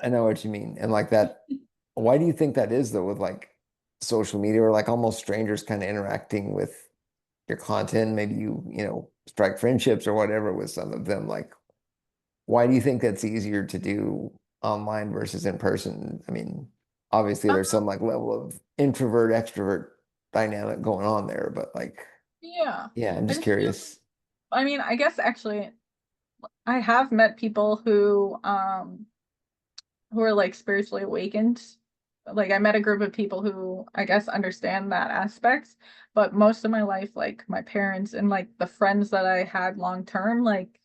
I know what you mean. And like that, why do you think that is though, with like social media or like almost strangers kind of interacting with your content? Maybe you strike friendships or whatever with some of them. Like, why do you think that's easier to do online versus in person? I mean, obviously there's some like level of introvert, extrovert dynamic going on there, but like, Yeah. yeah, I'm I just just feel curious. I mean, I guess actually I have met people who are like spiritually awakened. Like I met a group of people who I guess understand that aspect, but most of my life, like my parents and like the friends that I had long term, like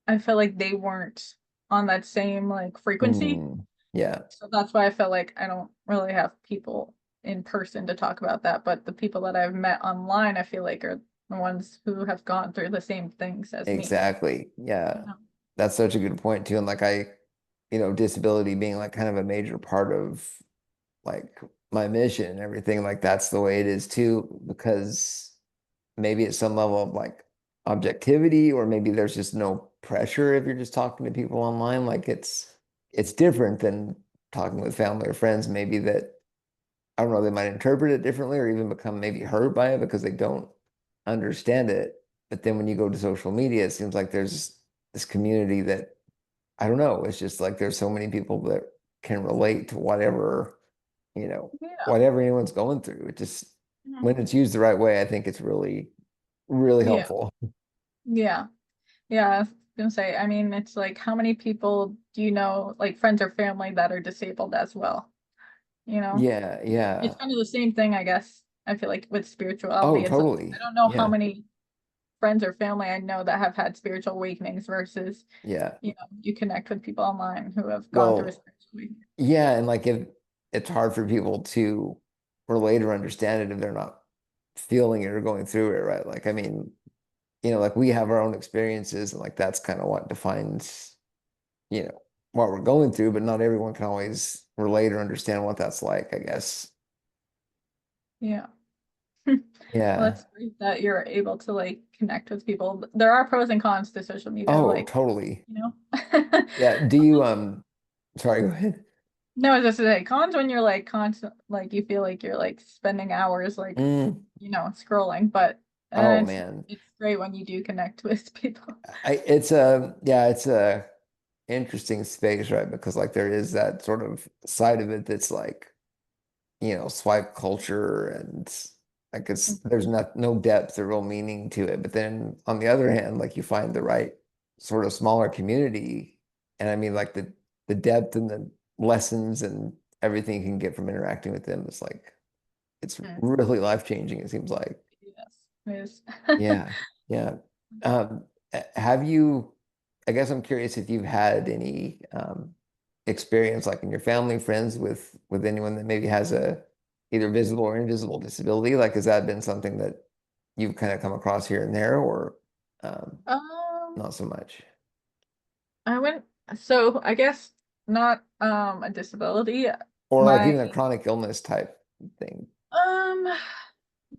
I felt like they weren't on that same like frequency. Mm, yeah. So that's why I felt like I don't really have people in person to talk about that. But the people that I've met online, I feel like are the ones who have gone through the same things as me. Exactly. You Yeah. know? That's such a good point too. And like disability being like kind of a major part of like my mission and everything, like that's the way it is too, because maybe at some level of like objectivity, or maybe there's just no pressure if you're just talking to people online. Like it's different than talking with family or friends, maybe that I don't know, they might interpret it differently or even become maybe hurt by it because they don't understand it. But then when you go to social media, it seems like there's this community that I don't know, it's just like there's so many people that can relate to whatever, Yeah. whatever anyone's going through. It just Mhm. when it's used the right way, I think it's really, really Yeah. helpful. Yeah. Yeah. I was gonna say, I mean, it's like how many people do you know, like friends or family that are disabled as well? You know? Yeah, yeah. It's kind of the same thing, I guess. I feel like with Oh, spirituality, it's like I totally. don't know how Yeah, many friends or family I know that have had spiritual awakenings versus, yeah. you connect with people online who have gone through a Well, spiritual awakening. yeah, and like if it's hard for people to relate or understand it if they're not feeling it or going through it, right? Like, I mean, like we have our own experiences and like that's kind of what defines, what we're going through, but not everyone can always relate or understand what that's like, I guess. Yeah. Well, Yeah. that's great that you're able to like connect with people. There are pros and cons to social media, Oh, like, totally. you know. Yeah. Do you sorry, go ahead. No, I was just to say cons when you're like constant, like you feel like you're like spending hours like, Mm, scrolling, but oh it's man. it's great when you do connect with people. It's a yeah, it's a interesting space, right? Because like there is that sort of side of it that's like, swipe culture and like there's no depth or real meaning to it. But then on the other hand, like you find the right sort of smaller community. And I mean like the depth and the lessons and everything you can get from interacting with them is like it's Mhm. really life-changing, it seems like. Yes, it is. Yeah. Yeah. Have you, I guess I'm curious if you've had any experience like in your family, friends with anyone that maybe has a either visible or invisible disability. Like, has that been something that you've kind of come across here and there, or um, Um, not so much? I went, so I guess not a disability. Or like My even a chronic illness type thing? um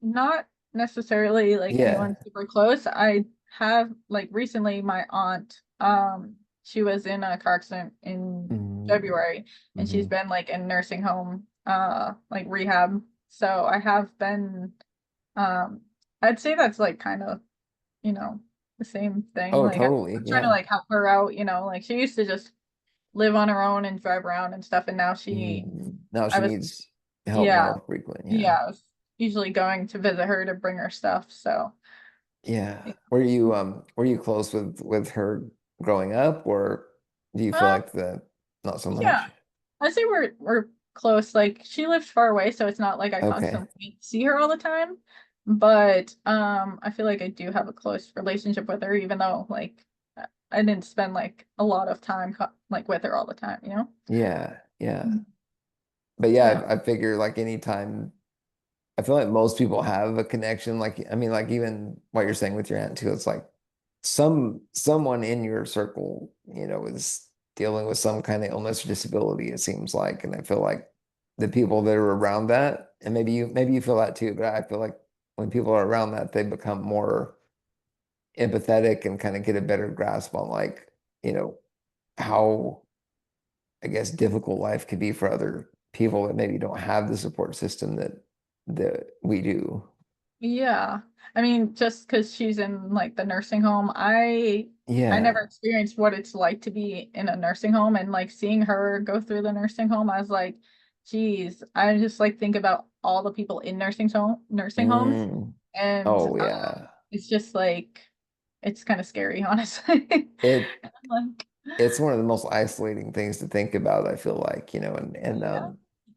not necessarily like Yeah. anyone super close. I have like recently my aunt, she was in a car accident in February and she's Mm-hmm. been like in nursing home, like rehab. So I have been, um I'd say that's like kind of, you know, the same thing. Oh, Like totally. I'm trying to Yeah. like help her out, like she used to just live on her own and drive around and stuff and now Now I she was needs help yeah, more frequent. Yeah. yeah, I was usually going to visit her to bring her stuff. So Yeah. yeah. Were you close with her growing up, or do you feel Um, like the not so yeah, much? I'd say we're close. Like she lives far away, so it's not like I Okay. constantly see her all the time. But I feel like I do have a close relationship with her, even though like I didn't spend like a lot of time like with her all the time, you know? Yeah. Yeah. Mhm. But Yeah. yeah, I figure like anytime I feel like most people have a connection. Like, I mean, like even what you're saying with your aunt too, it's like someone in your circle, is dealing with some kind of illness or disability, it seems like. And I feel like the people that are around that, and maybe you feel that too, but I feel like when people are around that, they become more empathetic and kind of get a better grasp on like, how I guess difficult life could be for other people that maybe don't have the support system that we do. Yeah. I mean, just because she's in like the nursing home, I never Yeah. experienced what it's like to be in a nursing home and like seeing her go through the nursing home, I was like, geez, I just like think about all the people in nursing homes Mm. and Oh yeah. it's just like it's kind of scary, honestly. It And I'm like, it's one of the most isolating things to think about, I feel like, and yeah.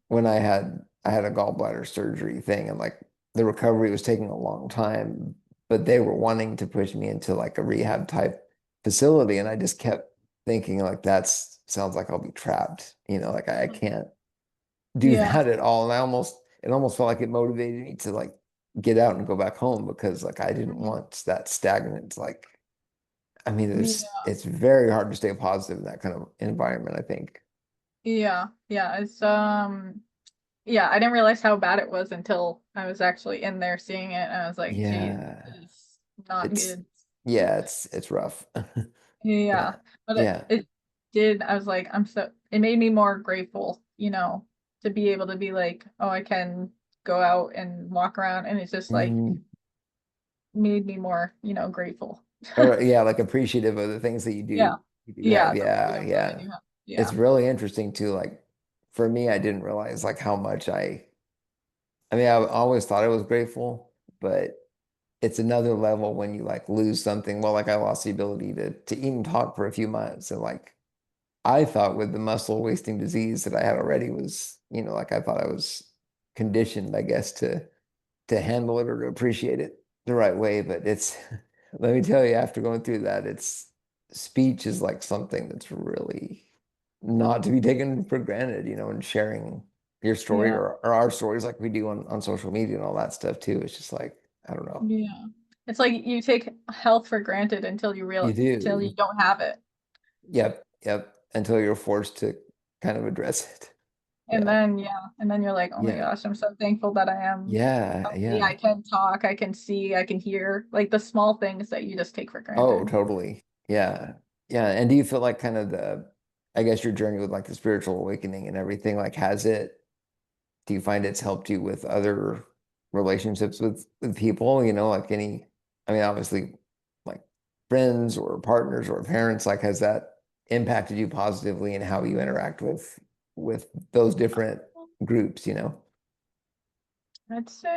when I had a gallbladder surgery thing and like the recovery was taking a long time, but they were wanting to push me into like a rehab type facility and I just kept thinking like that's sounds like I'll be trapped, like I can't do Yeah. that at all. And it almost felt like it motivated me to like get out and go back home because like I didn't Mhm. want that stagnant like I mean there's Yeah. it's very hard to stay positive in that kind of environment, I think. Yeah. Yeah. It's yeah, I didn't realize how bad it was until I was actually in there seeing it, and I was like, geez, Yeah. this is not It's good. yeah, it's rough. Yeah. Yeah. But Yeah. it did, I was like, it made me more grateful, to be able to be like, oh, I can go out and walk around, and it's just like Mhm. made me more, grateful. Or yeah, like appreciative of the things that Yeah. you do have. Yeah, the Yeah, freedoms that I yeah. do have. It's Yeah. really interesting too. Like for me, I didn't realize like how much I mean, I always thought I was grateful, but it's another level when you like lose something. Well, like I lost the ability to even talk for a few months. And like I thought with the muscle wasting disease that I had already was, like I thought I was conditioned, I guess, to handle it or to appreciate it the right way. But it's, let me tell you, after going through that, it's speech is like something that's really not to be taken for granted, and sharing your story Yeah. or our stories like we do on social media and all that stuff too. It's just like, I don't know. Yeah. It's like you take health for granted You until you do. don't have it. Yep, yep. Until you're forced to kind of address it. And Yeah, then and then you're like, oh my yeah, gosh, I'm so thankful that I am yeah, healthy. I yeah. can talk, I can see, I can hear, like the small things that you just take for Oh, granted. totally. Yeah. Yeah. And do you feel like kind of I guess your journey with like the spiritual awakening and everything, like do you find it's helped you with other relationships with people, like I mean, obviously like friends or partners or parents, like has that impacted you positively in how you interact with those different groups? I'd say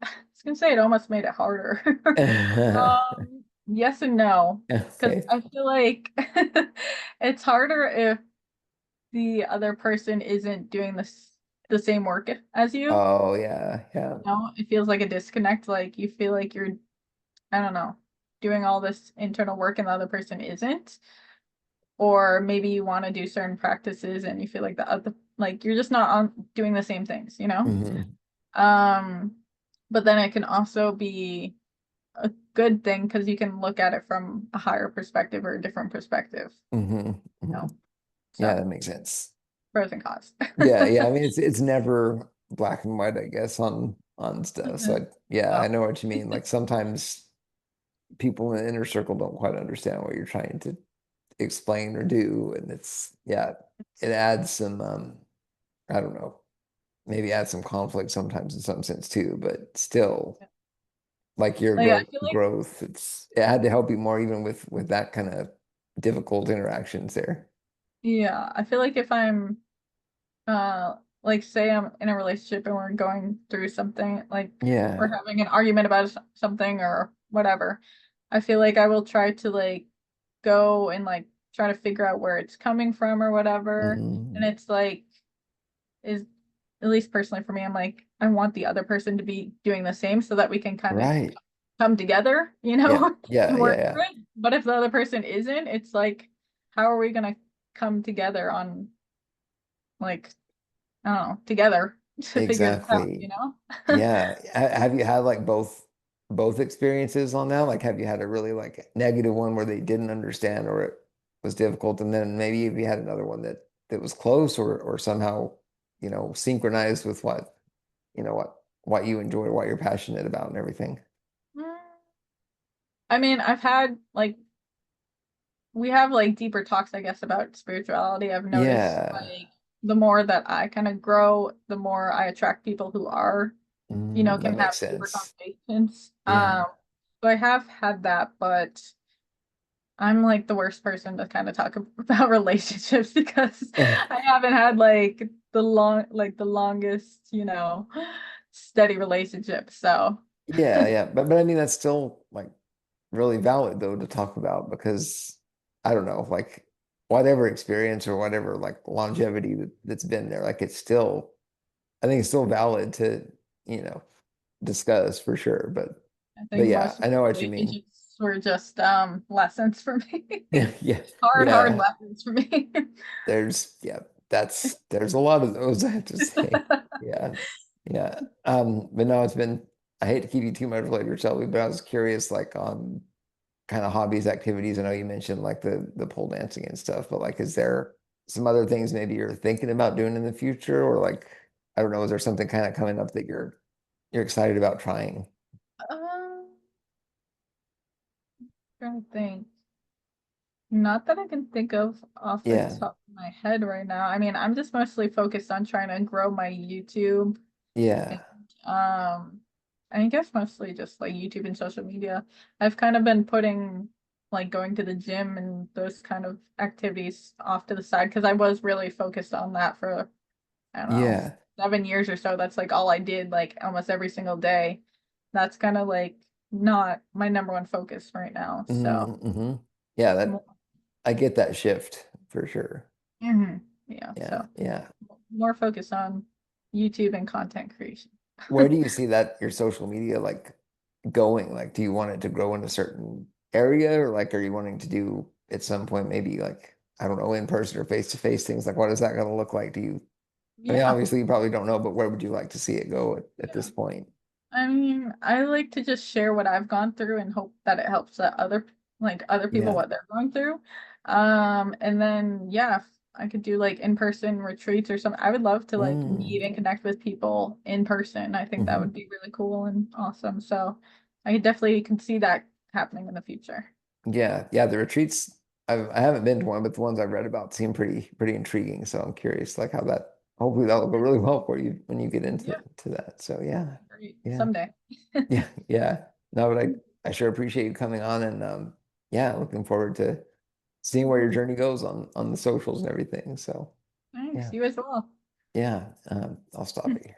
I was gonna say it almost made it harder. Yes and no. Because Okay. I feel like it's harder if the other person isn't doing the same work as you. Oh yeah, yeah. It feels like a disconnect. Like you feel like you're, I don't know, doing all this internal work and the other person isn't. Or maybe you want to do certain practices and you feel like the other, like you're just not on doing the same things. Hmm. Um, but then it can also be a good thing because you can look at it from a higher perspective or a different perspective, Hmm. you Hmm. know. Yeah, So that makes sense. pros and cons. Yeah, yeah. I mean, it's never black and white, I guess, on stuff. So Mhm. yeah, I No. know what you mean. Like sometimes people in the inner circle don't quite understand what you're trying to explain or do, and it's yeah, it adds some I don't know, maybe adds some conflict sometimes in some sense too, but still, like your Like I feel like growth, it had to help you more even with that kind of difficult interactions there. yeah, I feel like if I'm like say I'm in a relationship and we're going through something, like we're Yeah. having an argument about something or whatever, I feel like I will try to like go and like try to figure out where it's coming from or whatever. And Hmm. it's like is at least personally for me, I'm like I want the other person to be doing the same so that we can kind of Right. come together, Yeah. and Yeah. Yeah. work Yeah. through it. But if the other person isn't, it's like how are we gonna come together on like I don't know, together to figure this out, you Exactly. know? Yeah. Have you had like both experiences on that? Like, have you had a really like negative one where they didn't understand or it was difficult, and then maybe if you had another one that was close or somehow, synchronized with what you enjoy, what you're passionate about, and everything. Mm, I mean, I've had like we have like deeper talks, I guess, about spirituality. I've noticed Yeah. like the more that I kind of grow, the more I attract people who are, That can makes have deeper sense. conversations. Yeah. So I have had that, but I'm like the worst person to kind of talk about relationships because I haven't had like the longest, steady relationship. So Yeah, yeah. But I mean that's still like really valid though to talk about because I don't know, like whatever experience or whatever like longevity that's been there, like it's still I think it's still valid to, you know, discuss for sure. I But think yeah, most of I know my what you mean. relationships were just lessons for me. Yeah, yeah, Hard yeah. lessons for me. Yeah, there's a lot of those I have to say. Yeah. Yeah. But no, it's been I hate to keep you too much later, Shelby, but I was curious, like on kind of hobbies, activities. I know you mentioned like the pole dancing and stuff, but like, is there some other things maybe you're thinking about doing in the future, or like, I don't know, is there something kind of coming up that you're excited about trying? Um, trying to think. Not that I can think of off the Yeah, top of my head right now. I mean, I'm just mostly focused on trying to grow my YouTube and yeah, I guess mostly just like YouTube and social media. I've kind of been putting like going to the gym and those kind of activities off to the side because I was really focused on that for, I don't know, yeah. 7 years or so. That's like all I did like almost every single day. That's kind of like not my number one focus right now. So Mm-hmm. Yeah, more, that I get that shift for sure. yeah, Yeah, so yeah. more focus on YouTube and content creation. Where do you see that your social media like going? Like, do you want it to grow in a certain area, or like, are you wanting to do at some point maybe like, I don't know, in person or face to face things? Like, what is that going to look like? I mean, Yeah, obviously you probably don't know, but where would you like to see it go at yeah. this point? I mean, I like to just share what I've gone through and hope that it helps other people Yeah. what they're going through. And then yeah, if I could do like in-person retreats or something. I would love to like meet Mm. and connect with people in person. I think that Hmm. would be really cool and awesome. So I definitely can see that happening in the future. Yeah. Yeah. The retreats, I haven't been to one, but the ones I've read about seem pretty intriguing. So I'm curious, like how that, hopefully that'll go really well for you when you get into Yeah, to that. So yeah. great. Yeah. Someday. Yeah, yeah. No, but I sure appreciate you coming on and yeah, looking forward to seeing where your journey goes on the socials and everything. So Thanks. yeah, You as well. yeah. I'll stop it here.